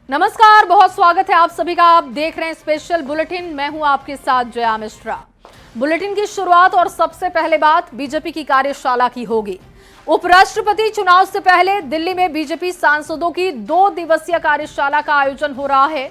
नमस्कार, बहुत स्वागत है आप सभी का। आप देख रहे हैं स्पेशल बुलेटिन। मैं हूं आपके साथ जया मिश्रा। बुलेटिन की शुरुआत और सबसे पहले बात बीजेपी की कार्यशाला की होगी। उपराष्ट्रपति चुनाव से पहले दिल्ली में बीजेपी सांसदों की 2 दिवसीय कार्यशाला का आयोजन हो रहा है।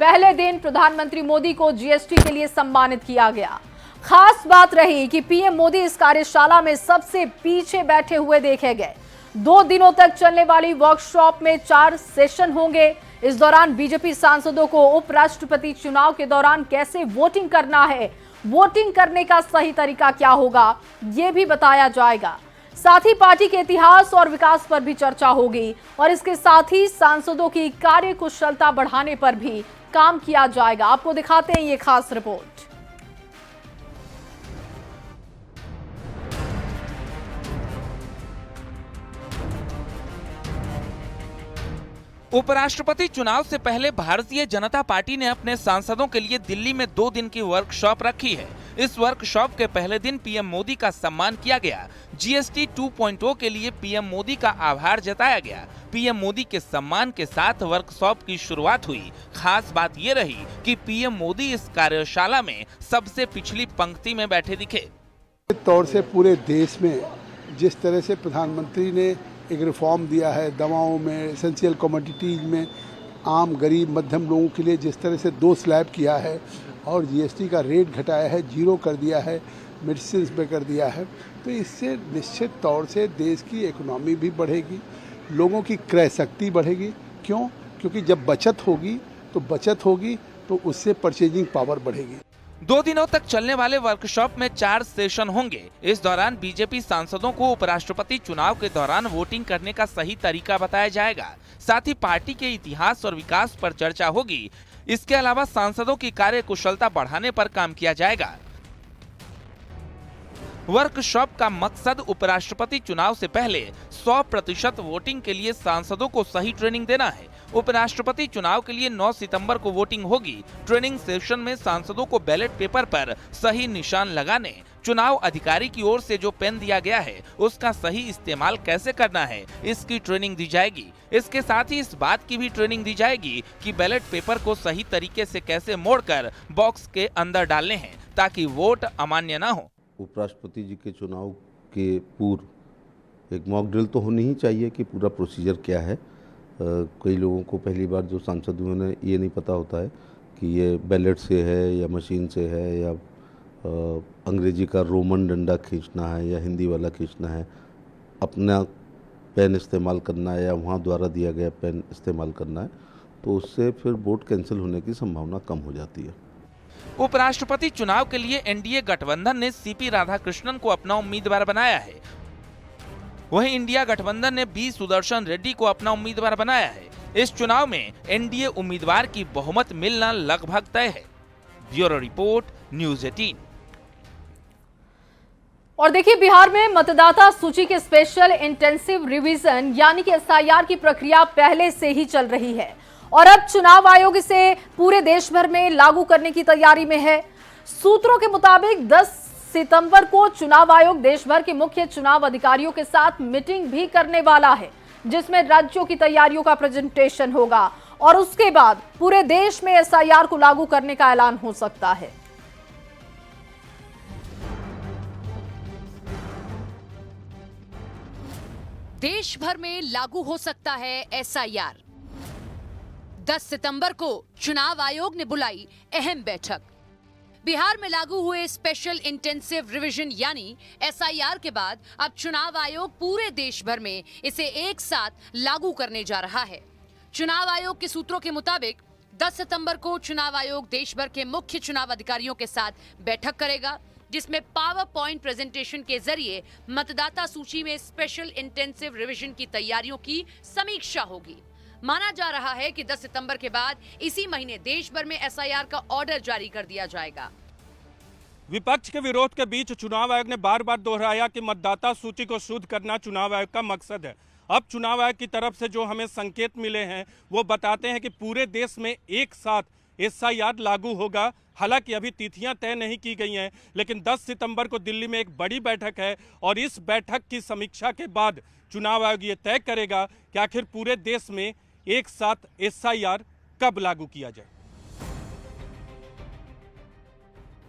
पहले दिन प्रधानमंत्री मोदी को जीएसटी के लिए सम्मानित किया गया। खास बात रही कि पीएम मोदी इस कार्यशाला में सबसे पीछे बैठे हुए देखे गए। 2 दिनों तक चलने वाली वर्कशॉप में 4 सेशन होंगे। इस दौरान बीजेपी सांसदों को उपराष्ट्रपति चुनाव के दौरान कैसे वोटिंग करना है, वोटिंग करने का सही तरीका क्या होगा, यह भी बताया जाएगा। साथ ही पार्टी के इतिहास और विकास पर भी चर्चा होगी और इसके साथ ही सांसदों की कार्यकुशलता बढ़ाने पर भी काम किया जाएगा। आपको दिखाते हैं ये खास रिपोर्ट। उपराष्ट्रपति चुनाव से पहले भारतीय जनता पार्टी ने अपने सांसदों के लिए दिल्ली में 2 दिन की वर्कशॉप रखी है। इस वर्कशॉप के पहले दिन पीएम मोदी का सम्मान किया गया। जीएसटी 2.0 के लिए पीएम मोदी का आभार जताया गया। पीएम मोदी के सम्मान के साथ वर्कशॉप की शुरुआत हुई। खास बात ये रही कि पीएम मोदी इस कार्यशाला में सबसे पिछली पंक्ति में बैठे दिखे। तौर से पूरे देश में जिस तरह से प्रधानमंत्री ने एक रिफॉर्म दिया है, दवाओं में, एसेंशियल कमोडिटीज में, आम गरीब मध्यम लोगों के लिए जिस तरह से 2 स्लैब किया है और जीएसटी का रेट घटाया है, 0 कर दिया है, मेडिसिन पे कर दिया है, तो इससे निश्चित तौर से देश की इकोनॉमी भी बढ़ेगी, लोगों की क्रय शक्ति बढ़ेगी। क्यों? क्योंकि जब बचत होगी तो उससे परचेजिंग पावर बढ़ेगी। 2 दिनों तक चलने वाले वर्कशॉप में 4 सेशन होंगे। इस दौरान बीजेपी सांसदों को उपराष्ट्रपति चुनाव के दौरान वोटिंग करने का सही तरीका बताया जाएगा। साथ ही पार्टी के इतिहास और विकास पर चर्चा होगी। इसके अलावा सांसदों की कार्यकुशलता बढ़ाने पर काम किया जाएगा। वर्कशॉप का मकसद उपराष्ट्रपति चुनाव से पहले 100% वोटिंग के लिए सांसदों को सही ट्रेनिंग देना है। उपराष्ट्रपति चुनाव के लिए 9 सितंबर को वोटिंग होगी। ट्रेनिंग सेशन में सांसदों को बैलेट पेपर पर सही निशान लगाने, चुनाव अधिकारी की ओर से जो पेन दिया गया है उसका सही इस्तेमाल कैसे करना है, इसकी ट्रेनिंग दी जाएगी। इसके साथ ही इस बात की भी ट्रेनिंग दी जाएगी कि बैलेट पेपर को सही तरीके से कैसे मोड़कर बॉक्स के अंदर डालने हैं ताकि वोट अमान्य न हो। उपराष्ट्रपति जी के चुनाव के पूर्व एक मॉक ड्रिल तो होनी ही चाहिए कि पूरा प्रोसीजर क्या है। कई लोगों को पहली बार जो सांसद हुए हैं ये नहीं पता होता है कि ये बैलेट से है या मशीन से है या अंग्रेजी का रोमन डंडा खींचना है या हिंदी वाला खींचना है, अपना पेन इस्तेमाल करना है या वहाँ द्वारा दिया गया पेन इस्तेमाल करना है, तो उससे फिर वोट कैंसिल होने की संभावना कम हो जाती है। उपराष्ट्रपति चुनाव के लिए एनडीए गठबंधन ने सीपी राधाकृष्णन को अपना उम्मीदवार बनाया है। वहीं इंडिया गठबंधन ने बी सुदर्शन रेड्डी को अपना उम्मीदवार बनाया है। इस चुनाव में एनडीए उम्मीदवार की बहुमत मिलना लगभग तय है। Bureau report, news 18। और देखिए, बिहार में मतदाता सूची के स्पेशल इंटेंसिव रिवीजन यानी कि एसआईआर की प्रक्रिया पहले से ही चल रही है और अब चुनाव आयोग इसे पूरे देश भर में लागू करने की तैयारी में है। सूत्रों के मुताबिक 10 सितंबर को चुनाव आयोग देश भर के मुख्य चुनाव अधिकारियों के साथ मीटिंग भी करने वाला है, जिसमें राज्यों की तैयारियों का प्रेजेंटेशन होगा और उसके बाद पूरे देश में एसआईआर को लागू करने का ऐलान हो सकता है। देश भर में लागू हो सकता है एसआईआर। 10 सितंबर को चुनाव आयोग ने बुलाई अहम बैठक। बिहार में लागू हुए स्पेशल इंटेंसिव रिवीजन यानी एसआईआर के बाद अब चुनाव आयोग पूरे देश भर में इसे एक साथ लागू करने जा रहा है। चुनाव आयोग के सूत्रों के मुताबिक 10 सितंबर को चुनाव आयोग देश भर के मुख्य चुनाव अधिकारियों के साथ बैठक करेगा, जिसमें पावर पॉइंट प्रेजेंटेशन के जरिए मतदाता सूची में स्पेशल इंटेंसिव रिवीजन की तैयारियों की समीक्षा होगी। माना जा रहा है कि 10 सितंबर के बाद इसी महीने देश भर में एसआईआर का ऑर्डर जारी कर दिया जाएगा। विपक्ष के विरोध के बीच चुनाव आयोग ने बार बार दोहराया कि मतदाता सूची को शुद्ध करना चुनाव आयोग का मकसद है। अब चुनाव आयोग की तरफ से जो हमें संकेत मिले हैं वो बताते हैं कि पूरे देश में एक साथ एसआईआर लागू होगा। हालांकि अभी तिथियां तय नहीं की गई हैं, लेकिन 10 सितंबर को दिल्ली में एक बड़ी बैठक है और इस बैठक की समीक्षा के बाद चुनाव आयोग ये तय करेगा कि आखिर पूरे देश में एक साथ एसआईआर कब लागू किया जाए।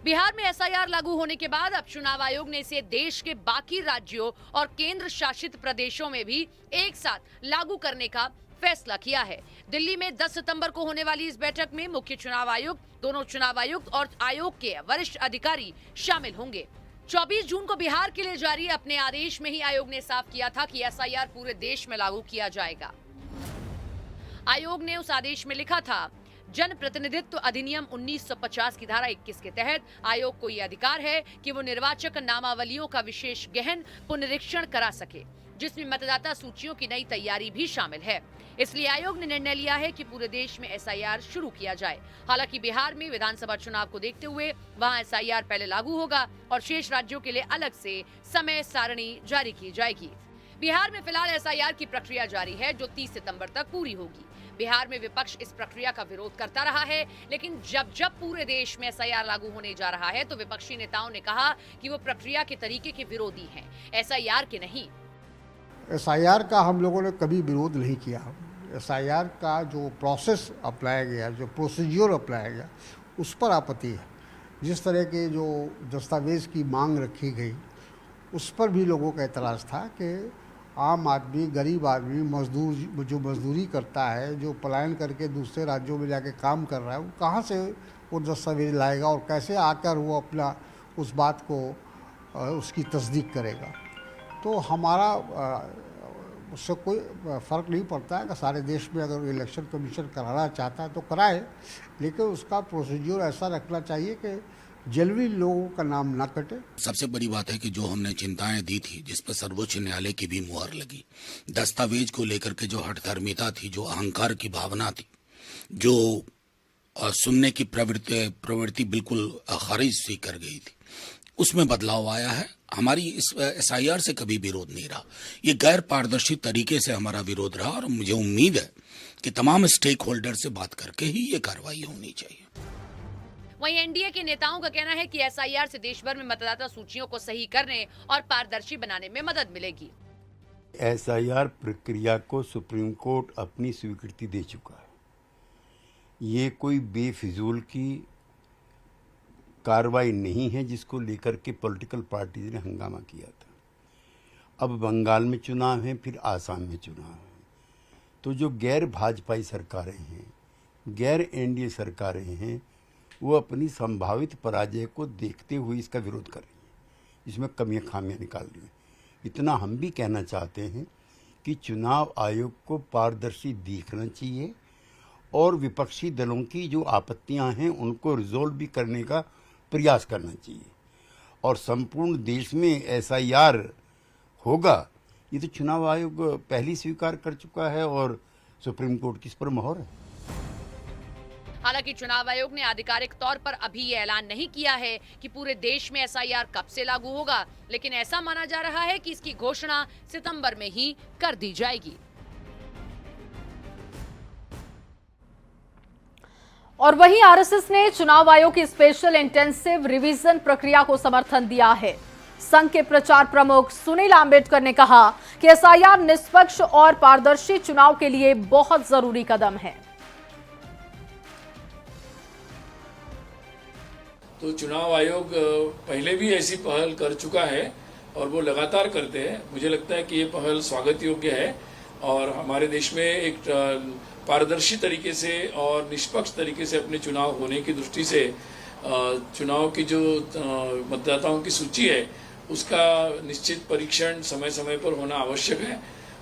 बिहार में एसआईआर लागू होने के बाद अब चुनाव आयोग ने इसे देश के बाकी राज्यों और केंद्र शासित प्रदेशों में भी एक साथ लागू करने का फैसला किया है। दिल्ली में 10 सितंबर को होने वाली इस बैठक में मुख्य चुनाव आयुक्त, दोनों चुनाव आयुक्त और आयोग के वरिष्ठ अधिकारी शामिल होंगे। 24 जून को बिहार के लिए जारी अपने आदेश में ही आयोग ने साफ किया था कि एसआईआर पूरे देश में लागू किया जाएगा। आयोग ने उस आदेश में लिखा था, जन प्रतिनिधित्व अधिनियम 1950 की धारा 21 के तहत आयोग को यह अधिकार है कि वो निर्वाचक नामावलियों का विशेष गहन पुनरीक्षण करा सके, जिसमें मतदाता सूचियों की नई तैयारी भी शामिल है। इसलिए आयोग ने निर्णय लिया है कि पूरे देश में एसआईआर शुरू किया जाए। हालांकि बिहार में विधानसभा चुनाव को देखते हुए वहां एसआईआर पहले लागू होगा और शेष राज्यों के लिए अलग से समय सारणी जारी की जाएगी। बिहार में फिलहाल एसआईआर की प्रक्रिया जारी है, जो 30 सितंबर तक पूरी होगी। बिहार में विपक्ष इस प्रक्रिया का विरोध करता रहा है, लेकिन जब पूरे देश में एसआईआर लागू होने जा रहा है तो विपक्षी नेताओं ने कहा कि वो प्रक्रिया के तरीके के विरोधी हैं, एसआईआर के नहीं। एसआईआर का हम लोगों ने कभी विरोध नहीं किया। एसआईआर का जो प्रोसेस अपनाया गया, जो प्रोसीजर अपनाया गया, उस पर आपत्ति है। जिस तरह के जो दस्तावेज़ की मांग रखी गई, उस पर भी लोगों का एतराज़ था कि आम आदमी, गरीब आदमी, मजदूर जो मजदूरी करता है, जो पलायन करके दूसरे राज्यों में जाके काम कर रहा है, वो कहाँ से वो दस्तावेज लाएगा और कैसे आकर वो अपना उस बात को उसकी तस्दीक करेगा। तो हमारा उससे कोई फ़र्क नहीं पड़ता है कि सारे देश में अगर इलेक्शन कमीशन कराना चाहता है तो कराए, लेकिन उसका प्रोसीजर ऐसा रखना चाहिए कि जल्दी लोगों का नाम ना कटे। सबसे बड़ी बात है कि जो हमने चिंताएं दी थी, जिस पर सर्वोच्च न्यायालय की भी मुहर लगी, दस्तावेज को लेकर के जो हठधर्मिता थी, जो अहंकार की भावना थी, जो सुनने की प्रवृत्ति बिल्कुल खारिज सी कर गई थी, उसमें बदलाव आया है। हमारी इस एसआईआर से कभी विरोध नहीं रहा, ये गैर पारदर्शी तरीके से हमारा विरोध रहा और मुझे उम्मीद है कि तमाम स्टेक होल्डर से बात करके ही ये कार्रवाई होनी चाहिए। वहीं एनडीए के नेताओं का कहना है कि एसआईआर से देश भर में मतदाता सूचियों को सही करने और पारदर्शी बनाने में मदद मिलेगी। एसआईआर प्रक्रिया को सुप्रीम कोर्ट अपनी स्वीकृति दे चुका है। ये कोई बेफिजूल की कार्रवाई नहीं है जिसको लेकर के पॉलिटिकल पार्टीज ने हंगामा किया था। अब बंगाल में चुनाव है, फिर आसाम में चुनाव है, तो जो गैर भाजपाई सरकारें हैं, गैर एनडीए सरकारें हैं, वो अपनी संभावित पराजय को देखते हुए इसका विरोध कर रही हैं, इसमें कमियां खामियां निकाल रही हैं। इतना हम भी कहना चाहते हैं कि चुनाव आयोग को पारदर्शी दिखना चाहिए और विपक्षी दलों की जो आपत्तियां हैं उनको रिजोल्व भी करने का प्रयास करना चाहिए और संपूर्ण देश में एसआईआर होगा, ये तो चुनाव आयोग पहले स्वीकार कर चुका है और सुप्रीम कोर्ट की इस पर मोहर है। हालांकि चुनाव आयोग ने आधिकारिक तौर पर अभी ये ऐलान नहीं किया है कि पूरे देश में एसआईआर कब से लागू होगा, लेकिन ऐसा माना जा रहा है कि इसकी घोषणा सितंबर में ही कर दी जाएगी। और वहीं आरएसएस ने चुनाव आयोग की स्पेशल इंटेंसिव रिवीजन प्रक्रिया को समर्थन दिया है। संघ के प्रचार प्रमुख सुनील आंबेडकर ने कहा कि एसआईआर निष्पक्ष और पारदर्शी चुनाव के लिए बहुत जरूरी कदम है। तो चुनाव आयोग पहले भी ऐसी पहल कर चुका है और वो लगातार करते हैं। मुझे लगता है कि ये पहल स्वागत योग्य है और हमारे देश में एक पारदर्शी तरीके से और निष्पक्ष तरीके से अपने चुनाव होने की दृष्टि से चुनाव की जो मतदाताओं की सूची है उसका निश्चित परीक्षण समय समय पर होना आवश्यक है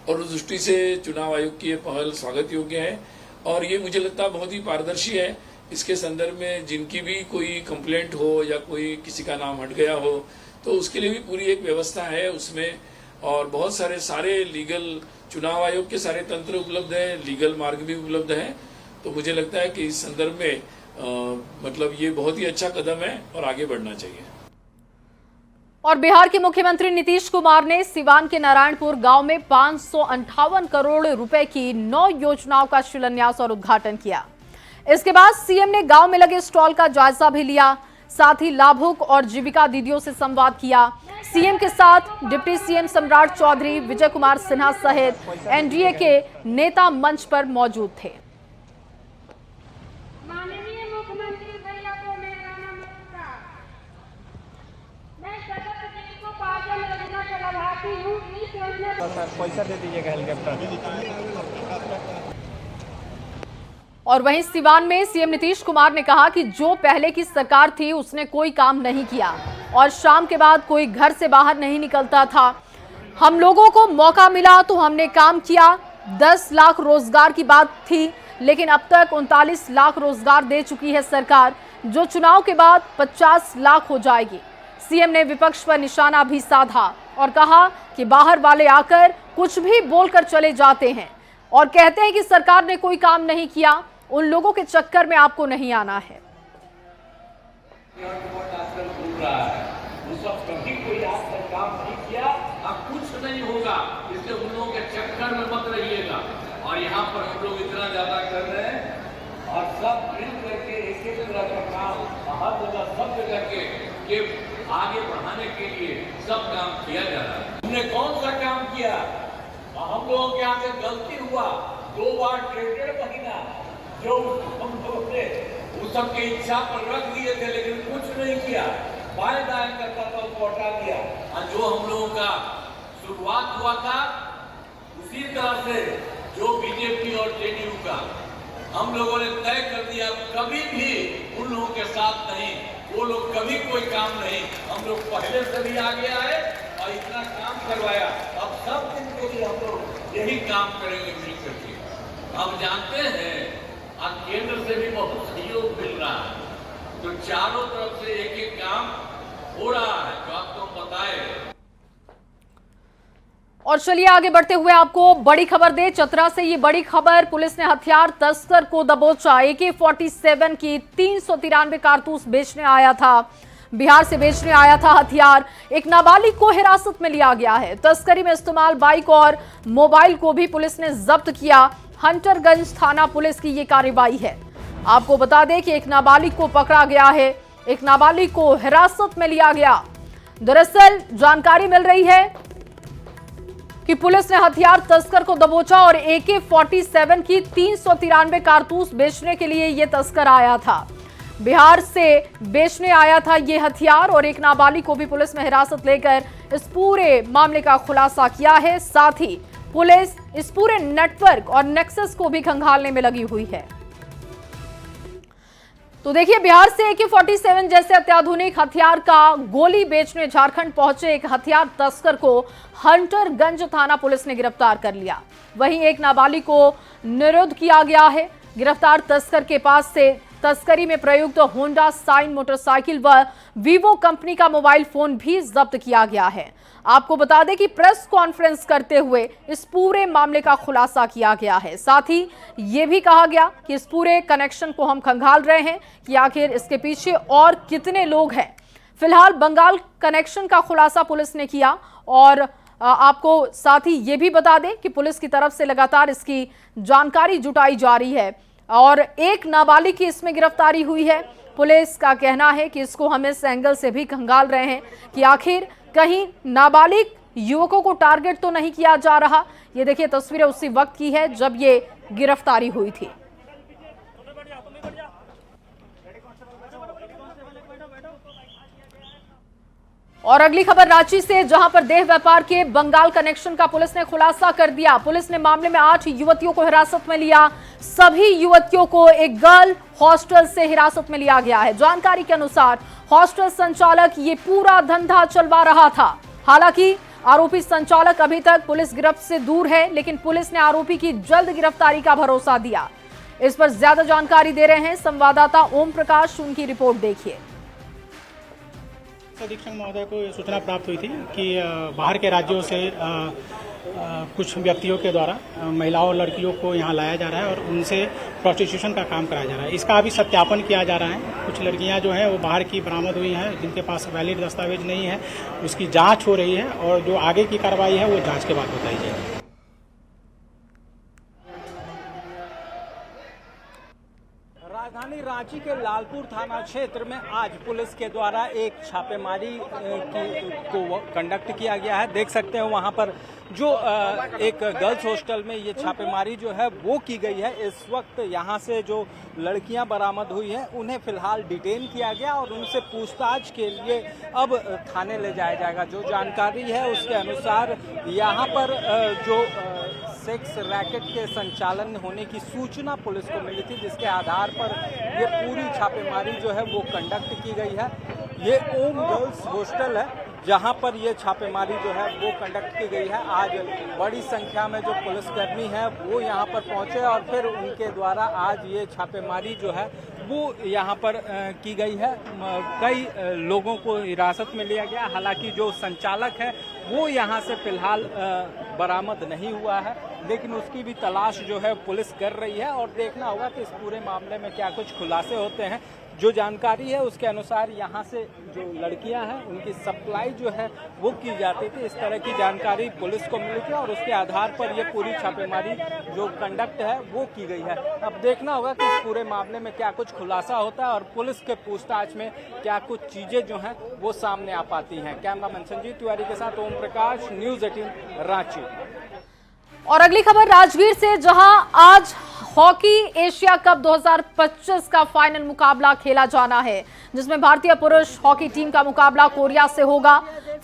और उस दृष्टि से चुनाव आयोग की ये पहल स्वागत योग्य है और ये मुझे लगता है बहुत ही पारदर्शी है। इसके संदर्भ में जिनकी भी कोई कंप्लेंट हो या कोई किसी का नाम हट गया हो तो उसके लिए भी पूरी एक व्यवस्था है उसमें और बहुत सारे लीगल चुनाव आयोग के सारे तंत्र उपलब्ध है, लीगल मार्ग भी उपलब्ध है। तो मुझे लगता है कि इस संदर्भ में मतलब ये बहुत ही अच्छा कदम है और आगे बढ़ना चाहिए। और बिहार के मुख्यमंत्री नीतीश कुमार ने सिवान के नारायणपुर गांव में 558 करोड़ रुपए की 9 योजनाओं का शिलान्यास और उद्घाटन किया। इसके बाद सीएम ने गांव में लगे स्टॉल का जायजा भी लिया, साथ ही लाभुक और जीविका दीदियों से संवाद किया। सीएम के साथ डिप्टी सीएम सम्राट चौधरी, विजय कुमार सिन्हा सहित एनडीए के नेता मंच पर मौजूद थे। पैसा दे दीजिएगा हेलीकॉप्टर। और वहीं सिवान में सीएम नीतीश कुमार ने कहा कि जो पहले की सरकार थी उसने कोई काम नहीं किया और शाम के बाद कोई घर से बाहर नहीं निकलता था। हम लोगों को मौका मिला तो हमने काम किया। 10 लाख रोजगार की बात थी, लेकिन अब तक 39 लाख रोजगार दे चुकी है सरकार, जो चुनाव के बाद 50 लाख हो जाएगी। सीएम ने विपक्ष पर निशाना भी साधा और कहा कि बाहर वाले आकर कुछ भी बोलकर चले जाते हैं और कहते हैं कि सरकार ने कोई काम नहीं किया। उन लोगों के चक्कर में आपको नहीं आना है। कभी कोई आज तक काम नहीं किया, अब कुछ नहीं होगा, इसलिए उन लोगों के चक्कर में मत रहिएगा। और यहाँ पर हम लोग इतना ज्यादा कर रहे हैं और सब मिल करके एक एक तरह का काम हर जगह सब जगह के आगे बढ़ाने के लिए सब काम किया जा रहा है। हमने कौन सा काम किया? हम लोगों के यहाँ से गलती हुआ, 2 बार 1.5 महीना जो हम लोगों ने उस सबके इच्छा पर रख दिए थे, लेकिन कुछ नहीं किया। बाएं दाएं करता था उसको हटा दिया। और जो हम लोगों का शुरुआत हुआ था उसी तरह से जो बीजेपी और जेडीयू का हम लोगों ने तय कर दिया, कभी भी उन लोगों के साथ नहीं, वो लोग कभी कोई काम नहीं। हम लोग पहले से भी आगे आए और इतना काम करवाया। अब सब दिन के लिए हम लोग यही काम करेंगे मिल करके। अब जानते हैं अब केंद्र से भी बहुत सहयोग मिल रहा है, तो चारों तरफ से एक एक काम हो रहा है जो आपको बताए। और चलिए आगे बढ़ते हुए आपको बड़ी खबर दे चतरा से। ये बड़ी खबर, पुलिस ने हथियार तस्कर को दबोचा। AK-47 की 393 कारतूस बेचने आया था, बिहार से बेचने आया था हथियार। एक नाबालिग को हिरासत में लिया गया है। तस्करी में इस्तेमाल बाइक और मोबाइल को भी पुलिस ने जब्त किया। हंटरगंज थाना पुलिस की ये कार्रवाई है। आपको बता दें कि एक नाबालिग को पकड़ा गया है, एक नाबालिग को हिरासत में लिया गया। दरअसल जानकारी मिल रही है कि पुलिस ने हथियार तस्कर को दबोचा और AK-47 की 393 कारतूस बेचने के लिए यह तस्कर आया था। बिहार से बेचने आया था ये हथियार और एक नाबालिग को भी पुलिस ने हिरासत लेकर इस पूरे मामले का खुलासा किया है। साथ ही पुलिस इस पूरे नेटवर्क और नेक्सस को भी खंगालने में लगी हुई है। तो देखिए, बिहार से AK-47 जैसे अत्याधुनिक हथियार का गोली बेचने झारखंड पहुंचे एक हथियार तस्कर को हंटरगंज थाना पुलिस ने गिरफ्तार कर लिया। वहीं एक नाबालिग को निरुद्ध किया गया है। गिरफ्तार तस्कर के पास से तस्करी में प्रयुक्त होंडा साइन मोटरसाइकिल व वीवो कंपनी का मोबाइल फोन भी जब्त किया गया है। आपको बता दें कि प्रेस कॉन्फ्रेंस करते हुए इस पूरे मामले का खुलासा किया गया है। साथ ही ये भी कहा गया कि इस पूरे कनेक्शन को हम खंगाल रहे हैं कि आखिर इसके पीछे और कितने लोग हैं। फिलहाल बंगाल कनेक्शन का खुलासा पुलिस ने किया और आपको साथ ही ये भी बता दें कि पुलिस की तरफ से लगातार इसकी जानकारी जुटाई जा रही है और एक नाबालिग की इसमें गिरफ्तारी हुई है। पुलिस का कहना है कि इसको हम इस एंगल से भी खंगाल रहे हैं कि आखिर कहीं नाबालिग युवकों को टारगेट तो नहीं किया जा रहा। ये देखिए, तस्वीरें उसी वक्त की है जब ये गिरफ्तारी हुई थी। और अगली खबर रांची से, जहां पर देह व्यापार के बंगाल कनेक्शन का पुलिस ने खुलासा कर दिया। पुलिस ने मामले में 8 युवतियों को हिरासत में लिया। सभी युवतियों को एक गर्ल हॉस्टल से हिरासत में लिया गया है। जानकारी के अनुसार हॉस्टल संचालक ये पूरा धंधा चलवा रहा था। हालांकि आरोपी संचालक अभी तक पुलिस गिरफ्त से दूर है, लेकिन पुलिस ने आरोपी की जल्द गिरफ्तारी का भरोसा दिया। इस पर ज्यादा जानकारी दे रहे हैं संवाददाता ओम प्रकाश, उनकी रिपोर्ट देखिए। अधीक्षक महोदय को ये सूचना प्राप्त हुई थी कि बाहर के राज्यों से कुछ व्यक्तियों के द्वारा महिलाओं और लड़कियों को यहाँ लाया जा रहा है और उनसे प्रोस्टिट्यूशन का काम कराया जा रहा है। इसका अभी सत्यापन किया जा रहा है। कुछ लड़कियाँ जो हैं वो बाहर की बरामद हुई हैं, जिनके पास वैलिड दस्तावेज नहीं है, उसकी जांच हो रही है और जो आगे की कार्रवाई है वो जांच के बाद बताई जाएगी। राजधानी रांची के लालपुर थाना क्षेत्र में आज पुलिस के द्वारा एक छापेमारी को कंडक्ट किया गया है। देख सकते हैं वहां पर जो एक गर्ल्स हॉस्टल में ये छापेमारी जो है वो की गई है। इस वक्त यहां से जो लड़कियां बरामद हुई हैं उन्हें फिलहाल डिटेन किया गया और उनसे पूछताछ के लिए अब थाने ले जाया जाएगा। जो जानकारी है उसके अनुसार यहाँ पर जो सेक्स रैकेट के संचालन होने की सूचना पुलिस को मिली थी, जिसके आधार पर ये पूरी छापेमारी जो है वो कंडक्ट की गई है। ये ओम गर्ल्स हॉस्टल है जहां पर ये छापेमारी जो है वो कंडक्ट की गई है। आज बड़ी संख्या में जो पुलिसकर्मी है वो यहां पर पहुंचे और फिर उनके द्वारा आज ये छापेमारी जो है वो यहाँ पर की गई है। कई लोगों को हिरासत में लिया गया, हालांकि जो संचालक है वो यहाँ से फिलहाल बरामद नहीं हुआ है, लेकिन उसकी भी तलाश जो है पुलिस कर रही है और देखना होगा कि इस पूरे मामले में क्या कुछ खुलासे होते हैं। जो जानकारी है उसके अनुसार यहाँ से जो लड़कियां हैं उनकी सप्लाई जो है वो की जाती थी, इस तरह की जानकारी पुलिस को मिली थी और उसके आधार पर ये पूरी छापेमारी जो कंडक्ट है वो की गई है। अब देखना होगा कि इस पूरे मामले में क्या कुछ खुलासा होता है और पुलिस के पूछताछ में क्या कुछ चीजें जो हैं वो सामने आ पाती हैं। कैमरामैन संजीव तिवारी के साथ ओम प्रकाश, न्यूज़ 18 रांची। और अगली खबर राजगीर से, जहां आज हॉकी एशिया कप 2025 का फाइनल मुकाबला खेला जाना है, जिसमें भारतीय पुरुष हॉकी टीम का मुकाबला कोरिया से होगा।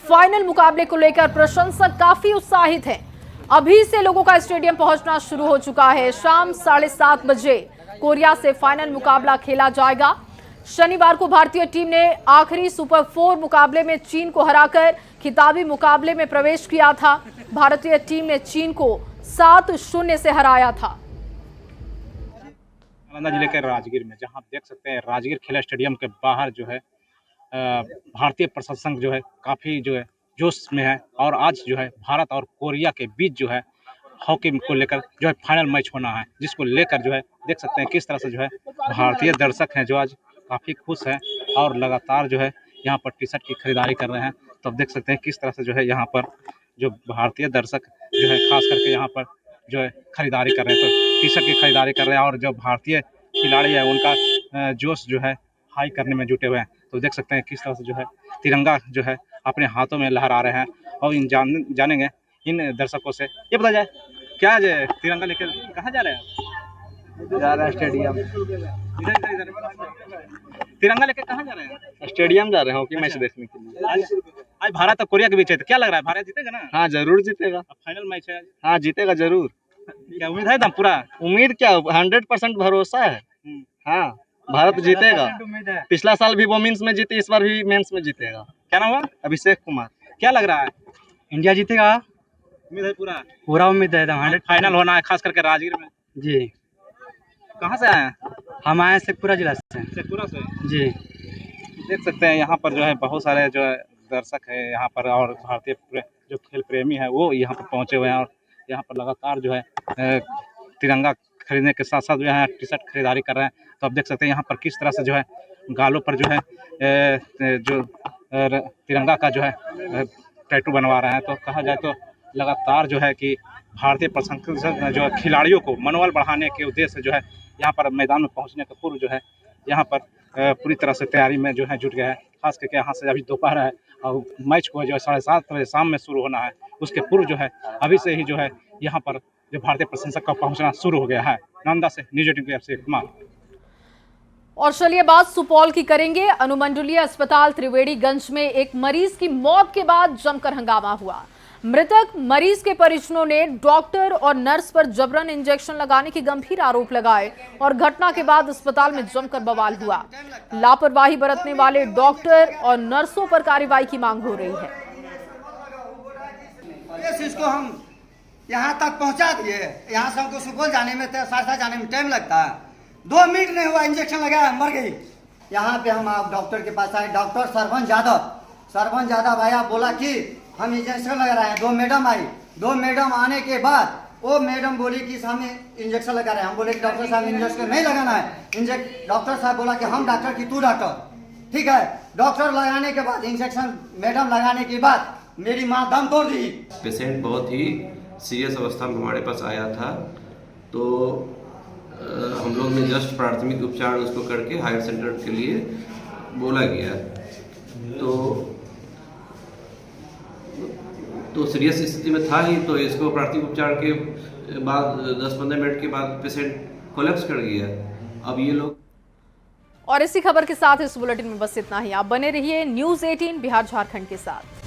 फाइनल मुकाबले को लेकर प्रशंसक काफी उत्साहित हैं। अभी से लोगों का स्टेडियम पहुंचना शुरू हो चुका है। शाम 7:30 बजे कोरिया से फाइनल मुकाबला खेला जाएगा। शनिवार को भारतीय टीम ने आखिरी सुपर 4 मुकाबले में चीन को हराकर खिताबी मुकाबले में प्रवेश किया था। भारतीय टीम ने चीन को 7-0 से हराया था। नालंदा जिले के राजगीर में, जहां आप देख सकते हैं राजगीर खेला स्टेडियम के बाहर जो है भारतीय प्रशंसक जो है काफी जो है जोश में है और आज जो है भारत और कोरिया के बीच जो है हॉकी को लेकर जो है फाइनल मैच होना है, जिसको लेकर जो है देख सकते हैं किस तरह से जो है भारतीय दर्शक हैं जो आज काफी खुश हैं और लगातार जो है यहाँ पर टी शर्ट की खरीदारी कर रहे हैं। तो आप देख सकते हैं किस तरह से जो है यहाँ पर जो भारतीय दर्शक जो है खास करके यहाँ पर जो है खरीदारी कर रहे हैं, तो टी शर्ट की खरीदारी कर रहे हैं और जो भारतीय खिलाड़ी है उनका जोश जो है हाई करने में जुटे हुए हैं। तो देख सकते हैं किस तरह से जो है तिरंगा जो है अपने हाथों में लहरा रहे हैं और जानेंगे इन दर्शकों से। ये पता जाए क्या जो तिरंगा लेकर कहाँ जा रहे हैं? जा रहे हैं स्टेडियम। तिरंगा लेकर कहाँ जा रहे हैं? स्टेडियम जा रहे हैं हॉकी मैच देखने के लिए। आज भारत और कोरिया के बीच है, तो क्या लग रहा है भारत जीतेगा ना? हाँ जरूर जीतेगा। फाइनल मैच है। हाँ जीतेगा जरूर। क्या उम्मीद है? पूरा उम्मीद क्या 100% भरोसा है। हाँ भारत जीतेगा। पिछला साल भी वोमेन्स में जीती, इस बार भी मेंस में जीतेगा। क्या नाम हुआ? अभिषेक कुमार। क्या लग रहा है? इंडिया जीतेगा। उम्मीद है? पूरा उम्मीद है। 100 फाइनल होना है, खास करके राजगीर में। जी। कहाँ से आए हैं? हम आए शेखपुरा जिला से। शेखपुरा से? जी। देख सकते हैं यहाँ पर जो है बहुत सारे जो है दर्शक है यहाँ पर और भारतीय जो खेल प्रेमी है वो यहाँ पर पहुँचे हुए हैं और यहाँ पर लगातार जो है तिरंगा खरीदने के साथ साथ जो है टी शर्ट खरीदारी कर रहे हैं। तो आप देख सकते हैं यहाँ पर किस तरह से जो है गालों पर जो है जो तिरंगा का जो है टैटू बनवा रहे हैं। तो कहा जाए तो लगातार जो है कि भारतीय प्रशंसक जो है खिलाड़ियों को मनोबल बढ़ाने के उद्देश्य से जो है यहाँ पर मैदान में पहुँचने के पूर्व जो है यहाँ पर पूरी तरह से तैयारी में जो है जुट गया है। खास करके यहाँ से अभी दोपहर है और मैच को जो है 7:30 बजे शाम में शुरू होना है, उसके पूर्व जो है अभी से ही जो है यहाँ पर जो भारतीय प्रशंसक का पहुँचना शुरू हो गया है। नालंदा से न्यूज़ 18 से कुमार। और चलिए बात सुपौल की करेंगे। अनुमंडलीय अस्पताल त्रिवेणीगंज में एक मरीज की मौत के बाद जमकर हंगामा हुआ। मृतक मरीज के परिजनों ने डॉक्टर और नर्स पर जबरन इंजेक्शन लगाने के गंभीर आरोप लगाए और घटना के बाद अस्पताल में जमकर बवाल हुआ। लापरवाही बरतने वाले डॉक्टर और नर्सों पर कार्रवाई की मांग हो रही है। इसको हम यहाँ तक पहुँचा दिए, यहाँ से हमको सुपौल जाने में सहरसा जाने में टाइम लगता है। 2 मिनट नहीं हुआ, इंजेक्शन लगाया, मर गई। यहाँ पे हम आप डॉक्टर के पास आए, डॉक्टर सरवन यादव आया, बोला कि हम इंजेक्शन लगा रहे हैं। 2 मैडम आई, 2 मैडम आने के बाद वो मैडम बोली कि हमें इंजेक्शन लगा रहे हैं। हम बोले कि डॉक्टर साहब इंजेक्शन नहीं लगाना है। डॉक्टर साहब बोला कि हम डॉक्टर की तू डॉक्टर। ठीक है, डॉक्टर लगाने के बाद इंजेक्शन मैडम लगाने के बाद मेरी माँ दम तोड़ दी। पेशेंट बहुत ही सीरियस अवस्था में हमारे पास आया था, तो हम लोग ने जस्ट प्राथमिक उपचार उसको करके हायर सेंटर के लिए बोला गया। तो सीरियस स्थिति में था ही, तो इसको प्राथमिक उपचार के बाद 10-15 मिनट के बाद पेशेंट कोलैप्स कर गया। अब ये लोग और इसी खबर के साथ इस बुलेटिन में बस इतना ही। आप बने रहिए न्यूज़ 18 बिहार झारखंड के साथ।